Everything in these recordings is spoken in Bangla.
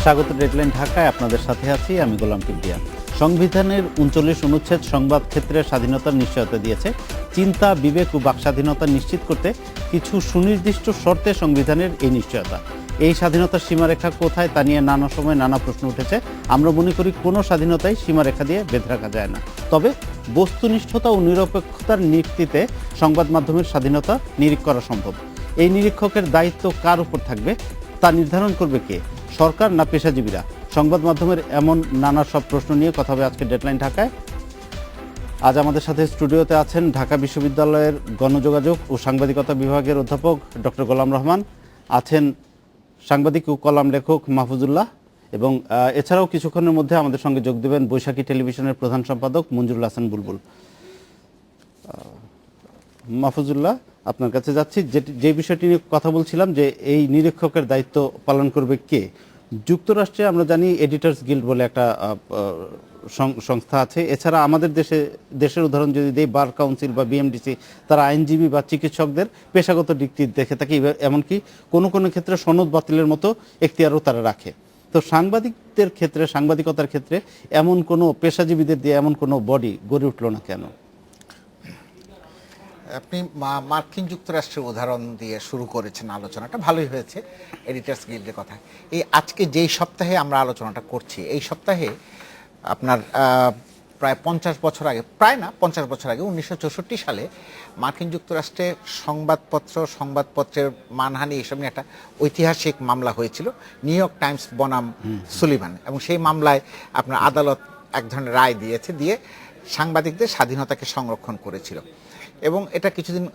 স্বাগত ডেডলাইন ঢাকায়, আপনাদের সাথে আছি আমি গোলাম কিবরিয়া। সংবিধানের 39 অনুচ্ছেদ সংবাদ ক্ষেত্রের স্বাধীনতার নিশ্চয়তা দিয়েছে। চিন্তা, বিবেক ও বাক স্বাধীনতা নিশ্চিত করতে কিছু সুনির্দিষ্ট শর্তে সংবিধানের এই নিশ্চয়তা। এই স্বাধীনতার সীমারেখা কোথায় তা নিয়ে নানা সময় নানা প্রশ্ন উঠেছে। আমরা মনে করি কোনো স্বাধীনতাই সীমারেখা দিয়ে বেঁধে রাখা যায় না, তবে বস্তুনিষ্ঠতা ও নিরপেক্ষতার ভিত্তিতে সংবাদ মাধ্যমের স্বাধীনতা নিরীক্ষ করা সম্ভব। এই নিরীক্ষকের দায়িত্ব কার উপর থাকবে তা নির্ধারণ করবে কে, সরকার না পেশাজীবীরা? সংবাদ মাধ্যমের এমন নানা সব প্রশ্ন নিয়ে কথা হবে আজকে ডেডলাইন ঢাকায়। আজ আমাদের সাথে স্টুডিওতে আছেন ঢাকা বিশ্ববিদ্যালয়ের গণযোগাযোগ ও সাংবাদিকতা বিভাগের অধ্যাপক ডক্টর গোলাম রহমান, আছেন সাংবাদিক ও কলাম লেখক মাহফুজুল্লাহ, এবং এছাড়াও কিছুক্ষণের মধ্যে আমাদের সঙ্গে যোগ দেবেন বৈশাখী টেলিভিশনের প্রধান সম্পাদক মঞ্জুরুল হাসান বুলবুল। মাহফুজুল্লাহ, আপনার কাছে যাচ্ছি। যে বিষয়টি নিয়ে কথা বলছিলাম, যে এই নিরীক্ষকের দায়িত্ব পালন করবে কে? যুক্তরাষ্ট্রে আমরা জানি এডিটর্স গিল্ড বলে একটা সংস্থা আছে। এছাড়া আমাদের দেশের উদাহরণ যদি দেই, বার কাউন্সিল বা বিএমডিসি, তারা আইনজীবী বা চিকিৎসকদের পেশাগত দিকটি দেখে থাকে, এমনকি কোনো কোনো ক্ষেত্রে সনদ বাতিলের মতো এখতিয়ারও তারা রাখে। তো সাংবাদিকদের ক্ষেত্রে, সাংবাদিকতার ক্ষেত্রে এমন কোনো পেশাজীবীদের দিয়ে এমন কোনো বডি গড়ে উঠল না কেন? আপনি মার্কিন যুক্তরাষ্ট্রের উদাহরণ দিয়ে শুরু করেছেন আলোচনাটা, ভালোই হয়েছে এডিটার্স গিল্ডের কথা। এই আজকে যেই সপ্তাহে আমরা আলোচনাটা করছি, এই সপ্তাহে আপনার প্রায় 50 বছর আগে, প্রায় না 50 বছর আগে 1964 সালে মার্কিন যুক্তরাষ্ট্রে সংবাদপত্রের মানহানি এসব নিয়ে একটা ঐতিহাসিক মামলা হয়েছিল, নিউ ইয়র্ক টাইমস বনাম সুলিভান। এবং সেই মামলায় আপনার আদালত এক ধরনের রায় দিয়ে সাংবাদিকদের স্বাধীনতাকে সংরক্ষণ করেছিল। এবং এটা কিছুদিন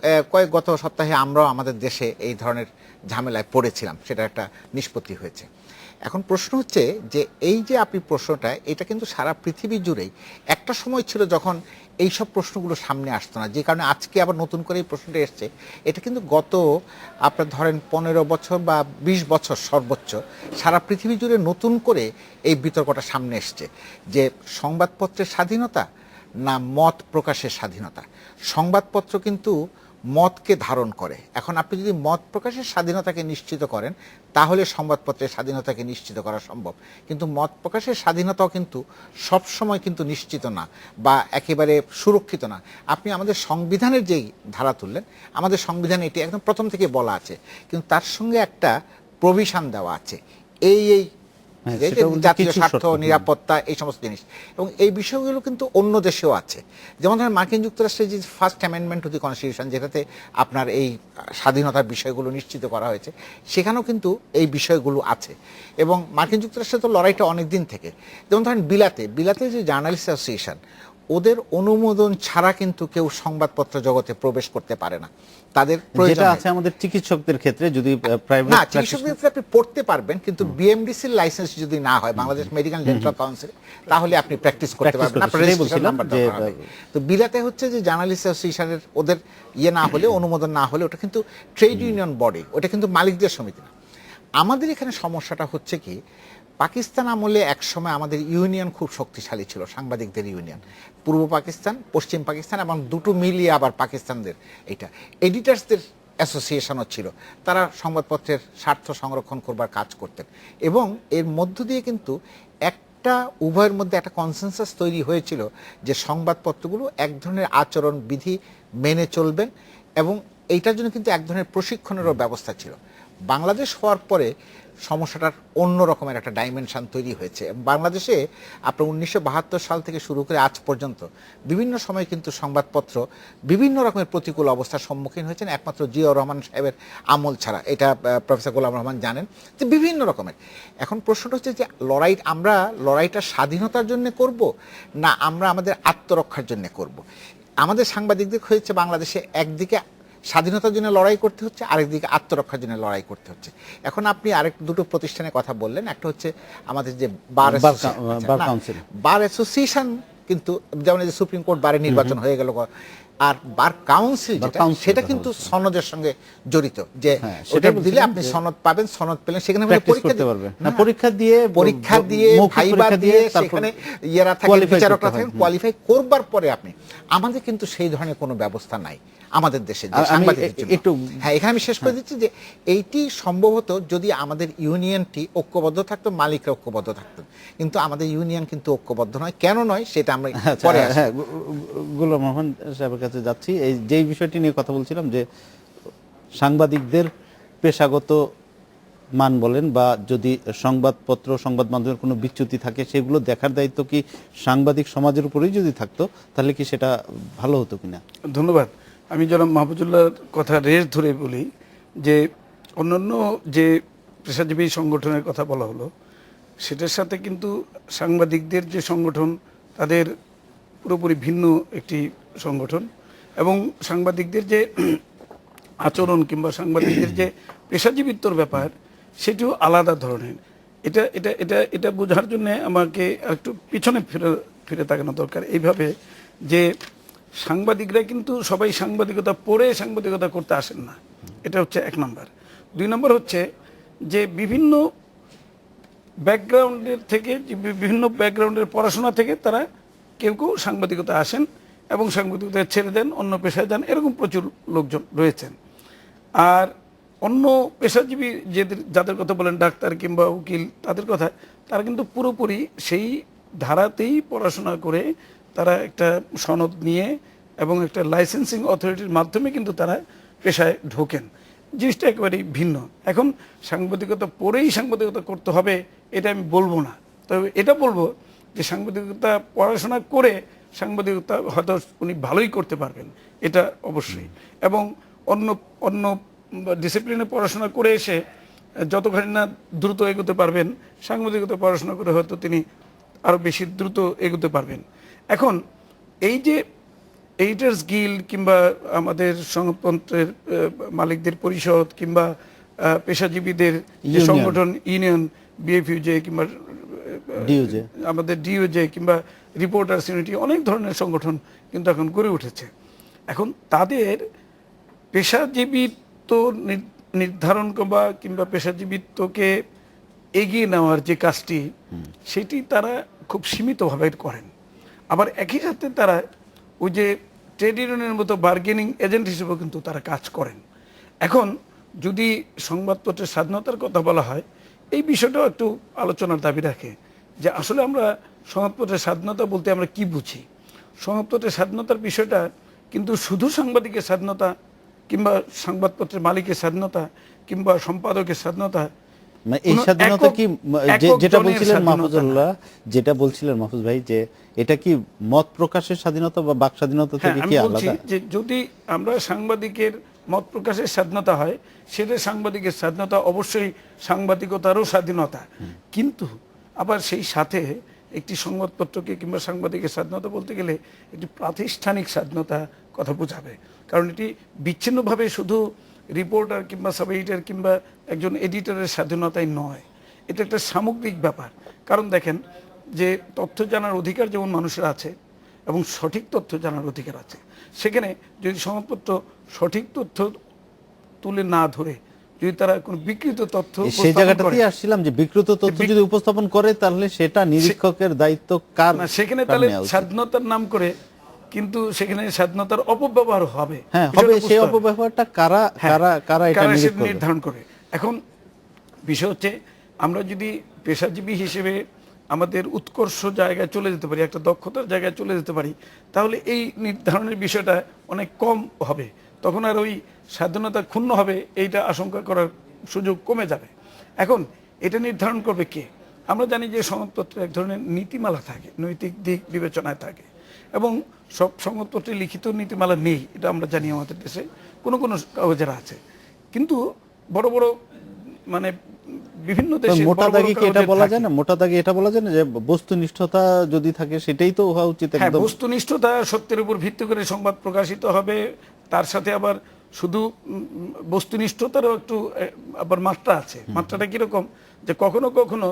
গত সপ্তাহে আমরাও আমাদের দেশে এই ধরনের ঝামেলায় পড়েছিলাম, সেটা একটা নিষ্পত্তি হয়েছে। এখন প্রশ্ন হচ্ছে যে এই যে আপনি প্রশ্নটা, এটা কিন্তু সারা পৃথিবী জুড়েই একটা সময় ছিল যখন এই সব প্রশ্নগুলো সামনে আসতো না, যে কারণে আজকে আবার নতুন করে এই প্রশ্নটা এসছে। এটা কিন্তু গত আপনার ধরেন 15 বছর বা 20 বছর সর্বোচ্চ সারা পৃথিবী জুড়ে নতুন করে এই বিতর্কটা সামনে এসছে যে সংবাদপত্রের স্বাধীনতা না মত প্রকাশের স্বাধীনতা। সংবাদপত্র কিন্তু মতকে ধারণ করে। এখন আপনি যদি মত প্রকাশের স্বাধীনতাকে নিশ্চিত করেন, তাহলে সংবাদপত্রের স্বাধীনতাকে নিশ্চিত করা সম্ভব। কিন্তু মত প্রকাশের স্বাধীনতাও কিন্তু সবসময় কিন্তু নিশ্চিত না বা একেবারে সুরক্ষিত না। আপনি আমাদের সংবিধানের যেই ধারা তুললেন, আমাদের সংবিধানে এটি একদম প্রথম থেকে বলা আছে, কিন্তু তার সঙ্গে একটা প্রভিশন দেওয়া আছে, এই জাতীয় স্বার্থ, নিরাপত্তা, এই সমস্ত জিনিস। এবং এই বিষয়গুলো কিন্তু অন্য দেশেও আছে। যেমন ধরেন মার্কিন যুক্তরাষ্ট্রের যে first amendment to the constitution, যেটাতে আপনার এই স্বাধীনতার বিষয়গুলো নিশ্চিত করা হয়েছে, সেখানেও কিন্তু এই বিষয়গুলো আছে। এবং মার্কিন যুক্তরাষ্ট্রে তো লড়াইটা অনেক দিন থেকে। যেমন ধরেন বিলাতে যে জার্নালিস্ট অ্যাসোসিয়েশন, ওদের অনুমোদন ছাড়া কিন্তু কেউ সংবাদপত্র জগতে প্রবেশ করতে পারে না। তাদের প্রয়োজন আছে আমাদের চিকিৎসকদের ক্ষেত্রে, যদি প্রাইভেট না, চিকিৎসকদের ক্ষেত্রে আপনি পড়তে পারবেন, কিন্তু বিএমডিসির লাইসেন্স যদি না হয়, বাংলাদেশ মেডিকেল ডেন্টাল কাউন্সিল, তাহলে আপনি প্র্যাকটিস করতে পারবেন না। তো বিলাতে হচ্ছে যে জার্নালিস্ট অ্যাসোসিয়েশনের ওদের না হলে, অনুমোদন না হলে, ওটা কিন্তু ট্রেড ইউনিয়ন বডি, ওটা কিন্তু মালিকদের সমিতি না। আমাদের এখানে সমস্যাটা হচ্ছে কি, পাকিস্তান আমলে একসময় আমাদের ইউনিয়ন খুব শক্তিশালী ছিল, সাংবাদিকদের ইউনিয়ন, পূর্ব পাকিস্তান, পশ্চিম পাকিস্তান, এবং দুটো মিলিয়ে আবার পাকিস্তানদের এইটা এডিটার্সদের অ্যাসোসিয়েশনও ছিল। তারা সংবাদপত্রের স্বার্থ সংরক্ষণ করবার কাজ করতেন, এবং এর মধ্য দিয়ে কিন্তু একটা উভয়ের মধ্যে একটা কনসেনসাস তৈরি হয়েছিল যে সংবাদপত্রগুলো এক ধরনের আচরণ বিধি মেনে চলবেন, এবং এইটার জন্য কিন্তু এক ধরনের প্রশিক্ষণেরও ব্যবস্থা ছিল। বাংলাদেশ হওয়ার পরে সমস্যাটার অন্য রকমের একটা ডাইমেনশন তৈরি হয়েছে। বাংলাদেশে আপনার 1972 সাল থেকে শুরু করে আজ পর্যন্ত বিভিন্ন সময় কিন্তু সংবাদপত্র বিভিন্ন রকমের প্রতিকূল অবস্থার সম্মুখীন হয়েছেন, একমাত্র জিয়াউর রহমান সাহেবের আমল ছাড়া। এটা প্রফেসর গোলাম রহমান জানেন যে বিভিন্ন রকমের। এখন প্রশ্নটা হচ্ছে যে আমরা লড়াইটা স্বাধীনতার জন্য করব না আমরা আমাদের আত্মরক্ষার জন্য করব? আমাদের সাংবাদিকদের হয়েছে বাংলাদেশে একদিকে স্বাধীনতার জন্য লড়াই করতে হচ্ছে, আরেকদিকে আত্মরক্ষার জন্য লড়াই করতে হচ্ছে। এখন আপনি দুটো প্রতিষ্ঠানের কথা বললেন, একটা হচ্ছে আমাদের যে বার অ্যাসোসিয়েশন, কিন্তু যেমন এই যে সুপ্রিম কোর্ট বারে নির্বাচন হয়ে গেল, আর বার কাউন্সিল সেটা কিন্তু সনদের সঙ্গে জড়িত, যে হ্যাঁ, ওটা সেটাই দিলে বলছিলাম আপনি যে সনদ পাবেন, সনদ পেলেন সেখানে প্র্যাকটিস পরীক্ষা করতে দিতে পারবে না, পরীক্ষা দিয়ে মৌখিক ভাইবা পরীক্ষা দিয়ে তারপর সেখানে ইয়েরা থাকেন, qualify বিচারকরা করতে হয়। থাকেন, কোয়ালিফাই করবার পরে আপনি, আমাদের কিন্তু সেই ধরনের কোনো ব্যবস্থা নাই আমাদের দেশে যে আমি সাংবাদিকদের জন্য। একটু হ্যাঁ, এখানে আমি শেষ করে দিচ্ছি যে এইটি সম্ভবত যদি আমাদের ইউনিয়নটি ঐক্যবদ্ধ থাকতো, মালিকরা ঐক্যবদ্ধ থাকতেন, কিন্তু আমাদের ইউনিয়ন কিন্তু ঐক্যবদ্ধ নয়। কেন নয় সেটা আমরা পরে আসি। হ্যাঁ, গোলাম মোহাম্মদ সাহেবের কাছে যাচ্ছি। এই যেই বিষয়টি নিয়ে কথা বলছিলাম যে সাংবাদিকদের পেশাগত মান বলেন বা যদি সংবাদপত্র সংবাদ মাধ্যমের কোনো বিচ্যুতি থাকে সেগুলো দেখার দায়িত্ব কি সাংবাদিক সমাজের উপরেই যদি থাকতো তাহলে কি সেটা ভালো হতো কিনা? ধন্যবাদ। আমি জনাব মাহফুজুল্লাহর কথা রেশ ধরে বলি যে অন্যান্য যে পেশাজীবী সংগঠনের কথা বলা হলো সেটার সাথে কিন্তু সাংবাদিকদের যে সংগঠন তাদের পুরোপুরি ভিন্ন একটি সংগঠন, এবং সাংবাদিকদের যে আচরণ কিংবা সাংবাদিকদের যে পেশাজীবিত্বর ব্যাপার সেটিও আলাদা ধরনের। এটা এটা এটা এটা বোঝার জন্য আমাকে একটু পিছনে ফিরে তাকানো দরকার, এইভাবে যে সাংবাদিকরা কিন্তু সবাই সাংবাদিকতা পড়ে সাংবাদিকতা করতে আসেন না, এটা হচ্ছে এক নম্বর। দুই নম্বর হচ্ছে যে বিভিন্ন ব্যাকগ্রাউন্ডের থেকে, বিভিন্ন ব্যাকগ্রাউন্ডের পড়াশোনা থেকে তারা কেউ কেউ সাংবাদিকতা আসেন এবং সাংবাদিকতা ছেড়ে দেন, অন্য পেশায় যান, এরকম প্রচুর লোকজন রয়েছেন। আর অন্য পেশাজীবী যাদের কথা বলেন ডাক্তার কিংবা উকিল, তাদের কথা, তারা কিন্তু পুরোপুরি সেই ধারাতেই পড়াশোনা করে তারা একটা সনদ নিয়ে এবং একটা লাইসেন্সিং অথরিটির মাধ্যমে কিন্তু তারা পেশায় ঢোকেন। জিনিসটা একেবারেই ভিন্ন। এখন সাংবাদিকতা পড়েই সাংবাদিকতা করতে হবে এটা আমি বলবো না, তবে এটা বলবো যে সাংবাদিকতা পড়াশোনা করে সাংবাদিকতা হয়তো উনি ভালোই করতে পারবেন, এটা অবশ্যই। এবং অন্য অন্য ডিসিপ্লিনে পড়াশোনা করে এসে যতখানি না দ্রুত এগোতে পারবেন, সাংবাদিকতা পড়াশোনা করে হয়তো তিনি আরও বেশি দ্রুত এগোতে পারবেন। এখন এই যে এডিটর্স গিল্ড কিংবা আমাদের সংবাদপত্রের মালিকদের পরিষদ কিংবা পেশাজীবীদের যে সংগঠন ইউনিয়ন, বিএফইউজে কিংবা আমাদের ডিওজে কিংবা রিপোর্টার্স ইউনিটি, অনেক ধরনের সংগঠন কিন্তু এখন গড়ে উঠেছে। এখন তাদের পেশাজীবিত্ব নির্ধারণ কিংবা পেশাজীবিত্বকে এগিয়ে নেওয়ার যে কাজটি, সেটি তারা খুব সীমিতভাবে করেন। আবার একই সাথে তারা ওই যে ট্রেড ইউনিয়নের মতো বার্গেনিং এজেন্ট হিসেবেও কিন্তু তারা কাজ করেন। এখন যদি সংবাদপত্রের স্বাধীনতার কথা বলা হয়, এই বিষয়টাও একটু আলোচনার দাবি রাখে যে আসলে আমরা সংবাদপত্রের স্বাধীনতা বলতে আমরা কি বুঝি। সংবাদপত্রের স্বাধীনতার বিষয়টা কিন্তু শুধু সাংবাদিকের স্বাধীনতা কিংবা সংবাদপত্রের মালিকের স্বাধীনতা কিংবা সম্পাদকের স্বাধীনতা, এই স্বাধীনতা কি যেটা বলছিলেন মাহফুজুল্লাহ, যেটা বলছিলেন মাহফুজ ভাই, যে এটা কি মত প্রকাশের স্বাধীনতা বা বাক স্বাধীনতা থেকে কি আলাদা? যে যদি আমরা সাংবাদিকের মত প্রকাশের স্বাধীনতা হয়, সেটা সাংবাদিকের স্বাধীনতা অবশ্যই সাংবাদিকতারও স্বাধীনতা, কিন্তু আবার সেই সাথে একটি সংবাদপত্রকে কিংবা সাংবাদিকের স্বাধীনতা বলতে গেলে একটি প্রাতিষ্ঠানিক স্বাধীনতা কথা বোঝাবে। কারণ এটি বিচ্ছিন্নভাবে শুধু রিপোর্টার কিংবা সাব এডিটর কিংবা একজন এডিটরের স্বাধীনতাই নয়, এটা একটা সামগ্রিক ব্যাপার। কারণ দেখেন যে তথ্য জানার অধিকার যেমন মানুষের আছে এবং সঠিক তথ্য জানার অধিকার আছে, সেখানে যদি সংবাদপত্র সঠিক তথ্য তুলে না ধরে যদি তারা কোনো বিকৃত তথ্য, সেই জায়গাটাতেই আসছিলাম যে বিকৃত তথ্য যদি উপস্থাপন করে তাহলে সেটা নিরীক্ষকের দায়িত্ব কার? সেখানে তাহলে স্বাধীনতার নাম করে কিন্তু সেখানে স্বাধীনতার অপব্যবহার হবে। হ্যাঁ, হবে। সেই অপব্যবহারটা কারা এটা নির্ধারণ করে? এখন বিষয় হচ্ছে আমরা যদি পেশাজীবী হিসেবে আমাদের উৎকর্ষ জায়গায় চলে যেতে পারি, একটা দক্ষতার জায়গায় চলে যেতে পারি, তাহলে এই নির্ধারণের বিষয়টা অনেক কম হবে। তখন আর ওই স্বাধীনতা ক্ষুণ্ণ হবে এইটা আশঙ্কা করার সুযোগ কমে যাবে। এখন এটা নির্ধারণ করবে কে? আমরা জানি যে সংবাদপত্রে এক ধরনের নীতিমালা থাকে, নৈতিক দিক বিবেচনায় থাকে, এবং সব সংবাদপত্রে লিখিত নীতিমালা নেই, এটা আমরা জানি। আমাদের দেশে কোনো কোনো কাগজের আছে, কিন্তু বড় বড় মানে বিভিন্ন দেশে মোটা দাগে কি এটা বলা যায় না? মোটা দাগে এটা বলা যায় না যে বস্তুনিষ্ঠতা যদি থাকে সেটাই তো হওয়া উচিত। একদম বস্তুনিষ্ঠতা, সত্যের উপর ভিত্তি করে সংবাদ প্রকাশিত হবে। তার সাথে আবার শুধু বস্তুনিষ্ঠতারও একটু আবার মাত্রা আছে। মাত্রাটা কিরকম? যে কখনো কখনো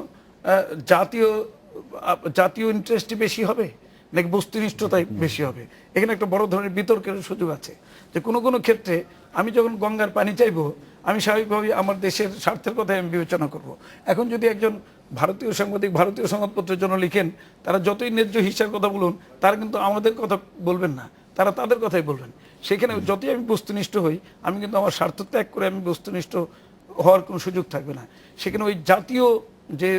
জাতীয় ইন্টারেস্টই বেশি হবে, নাকি বস্তুনিষ্ঠতাই বেশি হবে? এখানে একটা বড় ধরনের বিতর্কের সুযোগ আছে যে কোনো কোনো ক্ষেত্রে আমি যখন গঙ্গার পানি চাইবো, আমি স্বাভাবিকভাবেই আমার দেশের স্বার্থের কথাই আমি বিবেচনা করব। এখন যদি একজন ভারতীয় সাংবাদিক ভারতীয় সংবাদপত্রের জন্য লিখেন, তারা যতই ন্যায্য হিসার কথা বলুন, তারা কিন্তু আমাদের কথা বলবেন না, তারা তাদের কথাই বলবেন। সেখানে যতই আমি বস্তুনিষ্ঠ হই, আমি কিন্তু আমার স্বার্থ ত্যাগ করে আমি বস্তুনিষ্ঠ হওয়ার কোনো সুযোগ থাকবে না। সেখানে ওই জাতীয় যে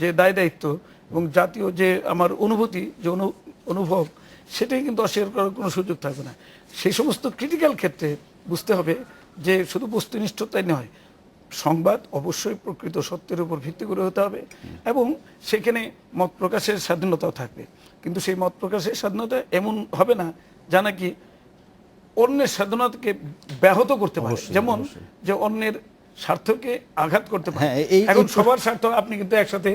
যে দায় দায়িত্ব এবং জাতীয় যে আমার অনুভূতি, যে অনুভব, সেটাই কিন্তু অস্বীকার করার কোনো সুযোগ থাকবে না। সেই সমস্ত ক্রিটিক্যাল ক্ষেত্রে বুঝতে হবে যে শুধু বস্তুনিষ্ঠতাই নয়, সংবাদ অবশ্যই প্রকৃত সত্যের উপর ভিত্তি করে হতে হবে এবং সেখানে মত প্রকাশের স্বাধীনতাও থাকবে। কিন্তু সেই মত প্রকাশের স্বাধীনতা এমন হবে না যা নাকি অন্যের স্বাধীনতাকে ব্যাহত করতে পারে, যেমন যে অন্যের স্বার্থকে আঘাত করতে পারে। এখন সবার স্বার্থ আপনি কিন্তু একসাথে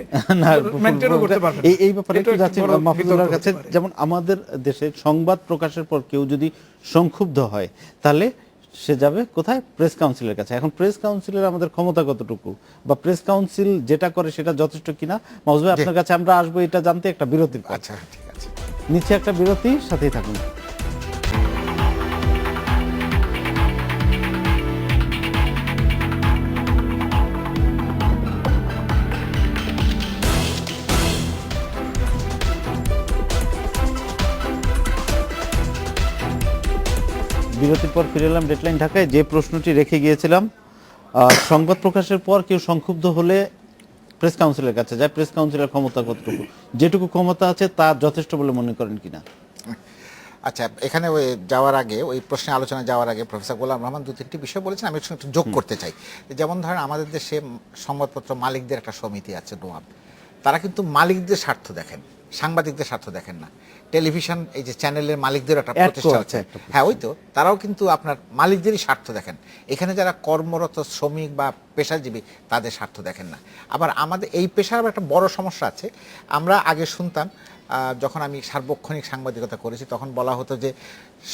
মেনটেনও করতে পারবেন। এই ব্যাপারে একটু যাচ্ছি মাহফুজুল্লাহর কাছে। যেমন আমাদের দেশে সংবাদ প্রকাশের পর কেউ যদি সংক্ষুব্ধ হয়, তাহলে সে যাবে কোথায়? প্রেস কাউন্সিলের কাছে। এখন প্রেস কাউন্সিলের আমাদের ক্ষমতা কতটুকু, বা প্রেস কাউন্সিল যেটা করে সেটা যথেষ্ট কিনা, মাহফুজ ভাই আপনার কাছে আমরা আসবো এটা জানতে। একটা বিরতির পর। আচ্ছা, ঠিক আছে, নিচে একটা বিরতি, সাথেই থাকুন। বিরতির পর ফিরে এলাম ডেডলাইন ঢাকায়। যে প্রশ্নটি রেখে গিয়েছিলাম, সংবাদ প্রকাশের পর কেউ সংক্ষুব্ধ হলে প্রেস কাউন্সিলের কাছে যায়, প্রেস কাউন্সিলের ক্ষমতা কতটুকু, যেটুকু ক্ষমতা আছে তা যথেষ্ট বলে মনে করেন কিনা? আচ্ছা, এখানে ওই যাওয়ার আগে, ওই প্রশ্নে আলোচনা যাওয়ার আগে প্রফেসর গোলাম রহমান 2-3টি বিষয় বলেছেন, আমি একটু যোগ করতে চাই। যেমন ধরেন আমাদের দেশে সংবাদপত্র মালিকদের একটা সমিতি আছে, নোয়াব। তারা কিন্তু মালিকদের স্বার্থ দেখেন, সাংবাদিকদের স্বার্থ দেখেন না। টেলিভিশন এই যে চ্যানেলের মালিকদের একটা প্রতিষ্ঠান আছে, হ্যাঁ ওই তো, তারাও কিন্তু আপনার মালিকদেরই স্বার্থ দেখেন। এখানে যারা কর্মরত শ্রমিক বা পেশাজীবী তাদের স্বার্থ দেখেন না। আবার আমাদের এই পেশার একটা বড় সমস্যা আছে। আমরা আগে শুনতাম, যখন আমি সার্বক্ষণিক সাংবাদিকতা করেছি তখন বলা হতো যে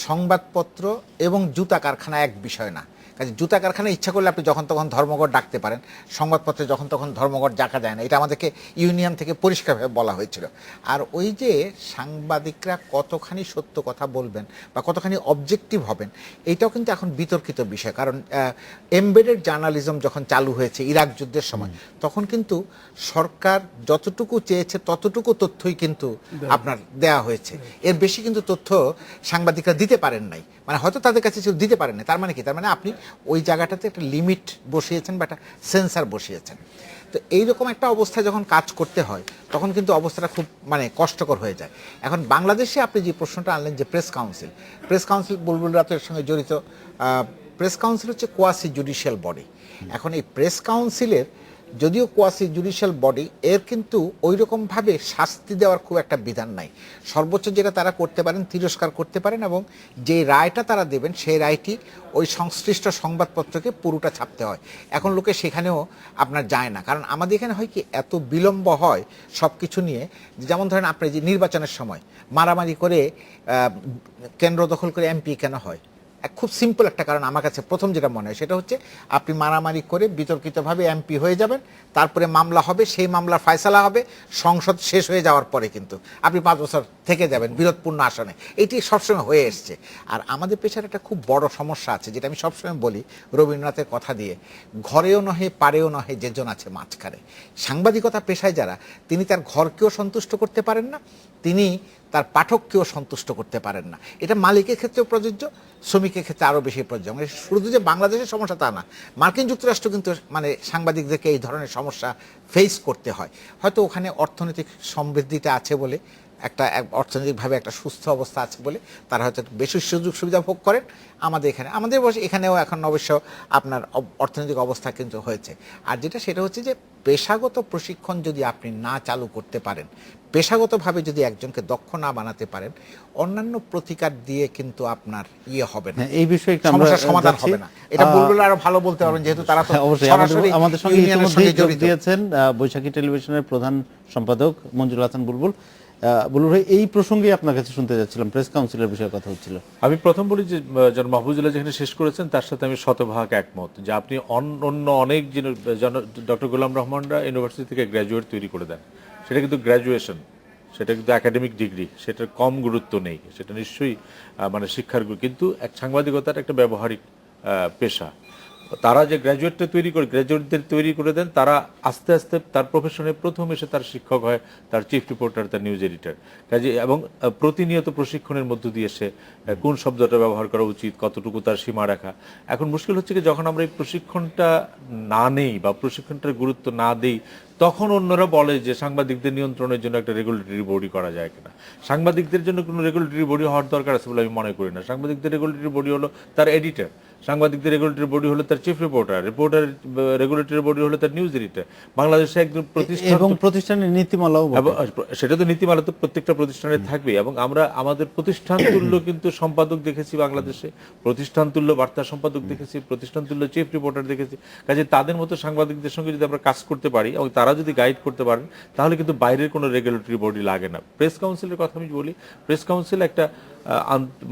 সংবাদপত্র এবং জুতা কারখানা এক বিষয় না। কাজে জুতা কারখানা ইচ্ছা করলে আপনি যখন তখন ধর্মঘট ডাকতে পারেন, সংবাদপত্রে যখন তখন ধর্মঘট ডাকা যায় না। এটা আমাদেরকে ইউনিয়ন থেকে পরিষ্কারভাবে বলা হয়েছিল। আর ওই যে সাংবাদিকরা কতখানি সত্য কথা বলবেন বা কতখানি অবজেক্টিভ হবেন, এইটাও কিন্তু এখন বিতর্কিত বিষয়। কারণ এমবেডেড জার্নালিজম যখন চালু হয়েছে ইরাক যুদ্ধের সময়, তখন কিন্তু সরকার যতটুকু চেয়েছে ততটুকু তথ্যই কিন্তু আপনার দেয়া হয়েছে। এর বেশি কিন্তু তথ্য সাংবাদিকরা দিতে পারেন নাই, মানে হয়তো তাদের কাছে দিতে পারেন না। তার মানে কি? তার মানে আপনি ওই জায়গাটাতে একটা লিমিট বসিয়েছেন বা একটা সেন্সার বসিয়েছেন। তো এইরকম একটা অবস্থায় যখন কাজ করতে হয় তখন কিন্তু অবস্থাটা খুব মানে কষ্টকর হয়ে যায়। এখন বাংলাদেশে আপনি যে প্রশ্নটা আনলেন যে প্রেস কাউন্সিল বুলবুল রাতের সঙ্গে জড়িত। প্রেস কাউন্সিল হচ্ছে কোয়াসি জুডিশিয়াল বডি। এখন এই প্রেস কাউন্সিলের যদিও কোয়াসি জুডিশিয়াল বডি, এর কিন্তু ওই রকমভাবে শাস্তি দেওয়ার খুব একটা বিধান নাই। সর্বোচ্চ যেটা তারা করতে পারেন, তিরস্কার করতে পারেন, এবং যে রায়টা তারা দেবেন সেই রায়টি ওই সংশ্লিষ্ট সংবাদপত্রকে পুরোটা ছাপতে হয়। এখন লোকে সেখানেও আপনার যায় না, কারণ আমাদের এখানে হয় কি, এত বিলম্ব হয় সব কিছু নিয়ে। যেমন ধরেন আপনি যে নির্বাচনের সময় মারামারি করে কেন্দ্র দখল করে এমপি কেন হয়? খুব সিম্পল একটা কারণ আমার কাছে প্রথম যেটা মনে হয় সেটা হচ্ছে, আপনি মারামারি করে বিতর্কিতভাবে এমপি হয়ে যাবেন, তারপরে মামলা হবে, সেই মামলার ফয়সালা হবে, সংসদ শেষ হয়ে যাওয়ার পরে কিন্তু আপনি 5 বছর থেকে যাবেন বিরোধপূর্ণ আসনে। এটি সবসময় হয়ে এসছে। আর আমাদের পেশার একটা খুব বড় সমস্যা আছে, যেটা আমি সবসময় বলি রবীন্দ্রনাথের কথা দিয়ে, ঘরেও নহে পারেও নহে যেজন আছে মাঝখানে। সাংবাদিকতা পেশায় যারা, তিনি তার ঘরকেও সন্তুষ্ট করতে পারেন না, তিনি তার পাঠককেও সন্তুষ্ট করতে পারেন না। এটা মালিকের ক্ষেত্রেও প্রযোজ্য, শ্রমিকের ক্ষেত্রে আরও বেশি প্রযোজ্য। মানে শুধু যে বাংলাদেশের সমস্যা তা না, মার্কিন যুক্তরাষ্ট্র কিন্তু মানে সাংবাদিকদেরকে এই ধরনের সমস্যা ফেস করতে হয়। হয়তো ওখানে অর্থনৈতিক সমৃদ্ধিটা আছে বলে, একটা অর্থনৈতিকভাবে একটা সুস্থ অবস্থা আছে বলে তারা হয়তো বেশি সুযোগ সুবিধা ভোগ করেন। আমাদের এখানেও এখন অবশ্য আপনার অর্থনৈতিক অবস্থা কিন্তু হয়েছে। আর যেটা সেটা হচ্ছে যে পেশাগত প্রশিক্ষণ যদি আপনি না চালু করতে পারেন, পেশাগতভাবে যদি একজনকে দক্ষ না বানাতে পারেন, অন্যান্য প্রতিকার দিয়ে কিন্তু আপনার হবে না, এই বিষয়ে সমস্যার সমাধান হবে না। এটা বুলবুল আরো ভালো বলতে পারবেন, যেহেতু তারা তো সরাসরি আমাদের সঙ্গে ইতিমধ্যেই যোগ দিয়েছেন বৈশাখী টেলিভিশনের প্রধান সম্পাদক মঞ্জুর হাসান বুলবুল। বুলবুল ভাই, এই প্রসঙ্গে আপনার কাছে শুনতে যাচ্ছিলাম, প্রেস কাউন্সিলের বিষয়ে কথা হচ্ছিল। আমি প্রথম বলি যে জন মাহফুজুল্লাহ যেখানে শেষ করেছেন তার সাথে আমি শতভাগ একমত, যে আপনি অন্য অনেক ডক্টর গোলাম রহমানরা ইউনিভার্সিটি থেকে গ্র্যাজুয়েট তৈরি করে দেন, সেটা কিন্তু গ্র্যাজুয়েশন, সেটা কিন্তু একাডেমিক ডিগ্রি, সেটার কম গুরুত্ব নেই, সেটা নিশ্চয়ই মানে শিক্ষার কিন্তু এক সাংবাদিকতার একটা ব্যবহারিক পেশা। তারা যে গ্র্যাজুয়েটদের তৈরি করে দেন, তারা আস্তে আস্তে তার প্রফেশনে প্রথম এসে তার শিক্ষক হয়, তার চিফ রিপোর্টার, তার নিউজ এডিটর। কাজে এবং প্রতিনিয়ত প্রশিক্ষণের মধ্য দিয়ে সে কোন শব্দটা ব্যবহার করা উচিত, কতটুকু তার সীমা রাখা। এখন মুশকিল হচ্ছে কি, যখন আমরা এই প্রশিক্ষণটা না নেই বা প্রশিক্ষণটার গুরুত্ব না দেই, তখন অন্যরা বলে যে সাংবাদিকদের নিয়ন্ত্রণের জন্য একটা রেগুলেটরি বডি করা যায় কিনা। সাংবাদিকদের জন্য কোনো রেগুলেটরি বডি হওয়ার দরকার আছে বলে আমি মনে করি না। সাংবাদিকদের রেগুলেটরি বডি হলো তার এডিটর, সাংবাদিকদের রেগুলেটরি বডি হলো তার চিফ রিপোর্টার, রেগুলেটরি বডি হলো তার নিউজ এডিটর। বাংলাদেশে একজন প্রতিষ্ঠান এবং প্রতিষ্ঠানের নীতিমালাও বটে। সেটা তো নীতিমালা তো প্রত্যেকটা প্রতিষ্ঠানে থাকবে, এবং আমরা আমাদের প্রতিষ্ঠান তুল্য কিন্তু সম্পাদক দেখেছি বাংলাদেশে, প্রতিষ্ঠান তুল্য বার্তা সম্পাদক দেখেছি, প্রতিষ্ঠান তুল্য চিফ রিপোর্টার দেখেছি। কাজে তাদের মতো সাংবাদিকদের সঙ্গে যদি আমরা কাজ করতে পারি এবং তারা যদি গাইড করতে পারেন, তাহলে কিন্তু বাইরের কোনো রেগুলেটরি বডি লাগে না। প্রেস কাউন্সিলের কথা আমি বলি, প্রেস কাউন্সিল একটা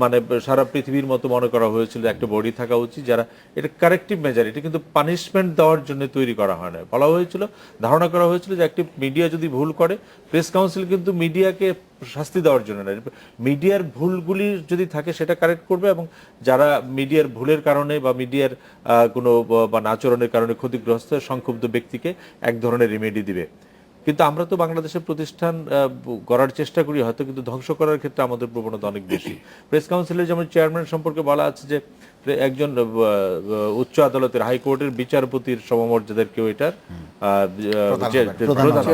মানে সারা পৃথিবীর মতো মনে করা হয়েছিল একটা বডি থাকা উচিত যারা এটা কারেক্টিভ মেজার, এটা কিন্তু পানিশমেন্ট দেওয়ার জন্য তৈরি করা হয় না। বলা হয়েছিল, ধারণা করা হয়েছিল যে একটি মিডিয়া যদি ভুল করে, প্রেস কাউন্সিল কিন্তু মিডিয়াকে শাস্তি দেওয়ার জন্য না, মিডিয়ার ভুলগুলি যদি থাকে সেটা কারেক্ট করবে, এবং যারা মিডিয়ার ভুলের কারণে বা মিডিয়ার কোনো বা আচরণের কারণে ক্ষতিগ্রস্ত সংক্ষুব্ধ ব্যক্তিকে এক ধরনের রিমেডি দিবে। কিন্তু আমরা তো বাংলাদেশের প্রতিষ্ঠান গড়ার চেষ্টা করি হয়তো, কিন্তু ধ্বংস করার ক্ষেত্রে আমাদের প্রবণতা অনেক বেশি। প্রেস কাউন্সিলের যেমন চেয়ারম্যান সম্পর্কে বলা আছে যে একজন উচ্চ আদালতের হাইকোর্টের বিচারপতির সমমর্যাদার কেউ এটার প্রধান,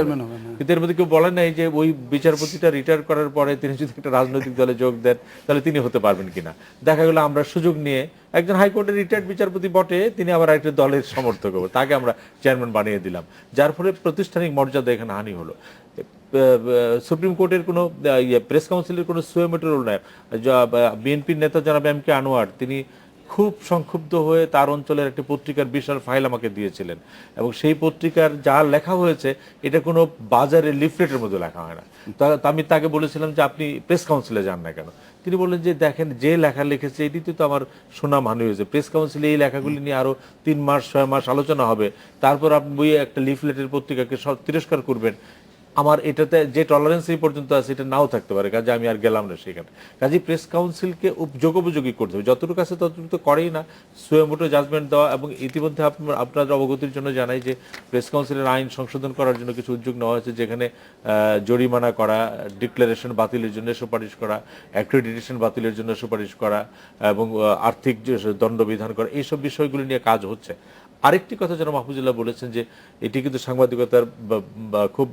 কিন্তু এর মধ্যে কেউ বলেন নাই যে ওই বিচারপতিটা রিটায়ার করার পরে তিনি যদি একটা রাজনৈতিক দলে যোগ দেন তাহলে তিনি হতে পারবেন কিনা। দেখা গেল আমরা সুযোগ নিয়ে একজন হাইকোর্টের রিটায়ার্ড বিচারপতি বটে, তিনি আবার একটা দলের সমর্থক হবে, তাকে আমরা চেয়ারম্যান বানিয়ে দিলাম, যার ফলে প্রাতিষ্ঠানিক মর্যাদা এখানে হানি হলো। সুপ্রিম কোর্টের কোনো প্রেস কাউন্সিলের কোনো সুয়েমেটের রোল নাই। বিএনপির নেতা জনাব এম কে আনোয়ার, তিনি খুব সংক্ষুব্ধ হয়ে তার অঞ্চলের একটি পত্রিকার বিশাল ফাইল আমাকে দিয়েছিলেন, এবং সেই পত্রিকার যা লেখা হয়েছে এটা কোনো বাজারের লিফলেটের মধ্যে লেখা হয় না। আমি তাকে বলেছিলাম যে আপনি প্রেস কাউন্সিলে যান না কেন। তিনি বললেন যে দেখেন, যে লেখা লিখেছে এটিতে তো আমার সুনাম হানি হয়েছে, প্রেস কাউন্সিলে এই লেখাগুলি নিয়ে আরো 3 মাস 6 মাস আলোচনা হবে, তারপর আপনি বইয়ে একটা লিফলেটের পত্রিকাকে তিরস্কার করবেন। আমার এটাতে যে টলারেন্স এই পর্যন্ত আছে এটা নাও থাকতে পারে, কাজে আমি আর গেলাম না সেখানে। কাজে প্রেস কাউন্সিলকে যোগোপযোগী করতে হবে, যতটুকু আছে ততটুকু তো করেই না, সুয়েমোটো জাজমেন্ট দেওয়া। এবং ইতিমধ্যে আপনাদের অবগতির জন্য জানাই যে প্রেস কাউন্সিলের আইন সংশোধন করার জন্য কিছু উদ্যোগ নেওয়া হয়েছে, যেখানে জরিমানা করা, ডিক্লারেশন বাতিলের জন্য সুপারিশ করা, অ্যাক্রেডিটেশন বাতিলের জন্য সুপারিশ করা, এবং আর্থিক দণ্ডবিধান করা, এইসব বিষয়গুলি নিয়ে কাজ হচ্ছে। আরেকটি কথা যেন মাহফুজুল্লাহ বলেছেন যে এটি কিন্তু সাংবাদিকতার খুব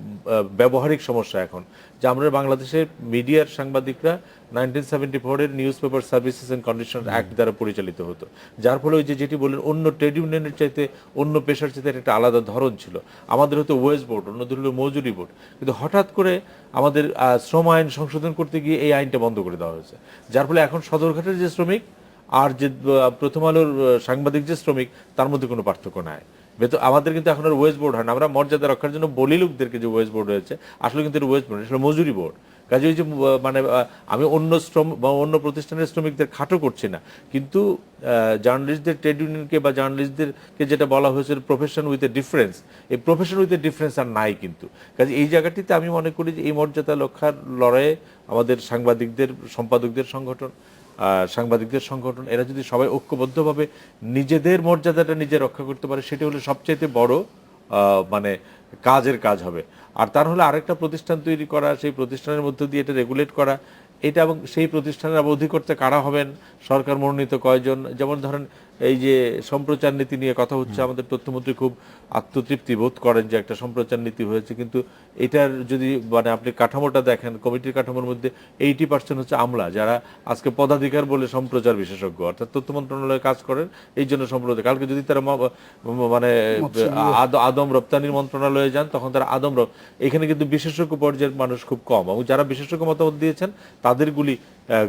ব্যবহারিক সমস্যা এখন, যে আমরা বাংলাদেশের মিডিয়ার সাংবাদিকরা 1974-এর newspaper services and condition act দ্বারা পরিচালিত হতো, যার ফলে ওই যেটি বললেন অন্য ট্রেড ইউনিয়নের চাইতে, অন্য পেশার চাইতে একটা আলাদা ধরন ছিল। আমাদের হতো ওয়েজ বোর্ড, অন্যদের হলো মজুরি বোর্ড, কিন্তু হঠাৎ করে আমাদের শ্রম আইন সংশোধন করতে গিয়ে এই আইনটা বন্ধ করে দেওয়া হয়েছে, যার ফলে এখন সদরঘাটের যে শ্রমিক আর যে প্রথম আলোর সাংবাদিক যে শ্রমিক তার মধ্যে কোনো পার্থক্য নাই। আমাদের কিন্তু এখন আর ওয়েজ বোর্ড হয় না, আমরা মর্যাদা রক্ষার জন্য বলি লোকদেরকে যে ওয়েজ বোর্ড হয়েছে, আসলে কিন্তু ওয়েজ বোর্ড আসলে মজুরি বোর্ড। কাজে ওই যে মানে আমি অন্য শ্রম বা অন্য প্রতিষ্ঠানের শ্রমিকদের খাটো করছি না, কিন্তু জার্নালিস্টদের ট্রেড ইউনিয়নকে বা জার্নালিস্টদেরকে যেটা বলা হয়েছে প্রফেশন উইথ এ ডিফারেন্স, এই প্রফেশন উইথ এ ডিফারেন্স আর নাই কিন্তু। কাজে এই জায়গাটিতে আমি মনে করি যে এই মর্যাদা রক্ষার লড়াইয়ে আমাদের সাংবাদিকদের, সম্পাদকদের সংগঠন এরা যদি সবাই ঐক্যবদ্ধভাবে নিজেদের মর্যাদাটা নিজে রক্ষা করতে পারে, সেটি হলো সবচাইতে বড় মানে কাজ হবে। আর তার হলে আরেকটা প্রতিষ্ঠান তৈরি করা, সেই প্রতিষ্ঠানের মধ্য দিয়ে এটা রেগুলেট করা, এটা, এবং সেই প্রতিষ্ঠানের অধিকর্তা কারা হবেন, সরকার মনোনীত কয়জন। যেমন ধরেন এই যে সম্প্রচার নীতি নিয়ে কথা হচ্ছে, আমাদের তথ্যমন্ত্রী খুব আত্মতৃপ্তি বোধ করেন যে একটা সম্প্রচার নীতি হয়েছে, কিন্তু এটার যদি মানে আপনি কাঠামোটা দেখেন, কমিটির কাঠামোর মধ্যে 80% হচ্ছে আমলা, যারা আজকে পদাধিকার বলে সম্প্রচার বিশেষজ্ঞ, অর্থাৎ তথ্য মন্ত্রণালয়ে কাজ করেন এই জন্য সম্প্রচার। কালকে যদি তারা মানে আদম রপ্তানির মন্ত্রণালয়ে যান, তখন তারা এখানে কিন্তু বিশেষজ্ঞ পর্যায়ের মানুষ খুব কম, এবং যারা বিশেষজ্ঞ মতামত দিয়েছেন তাদেরগুলি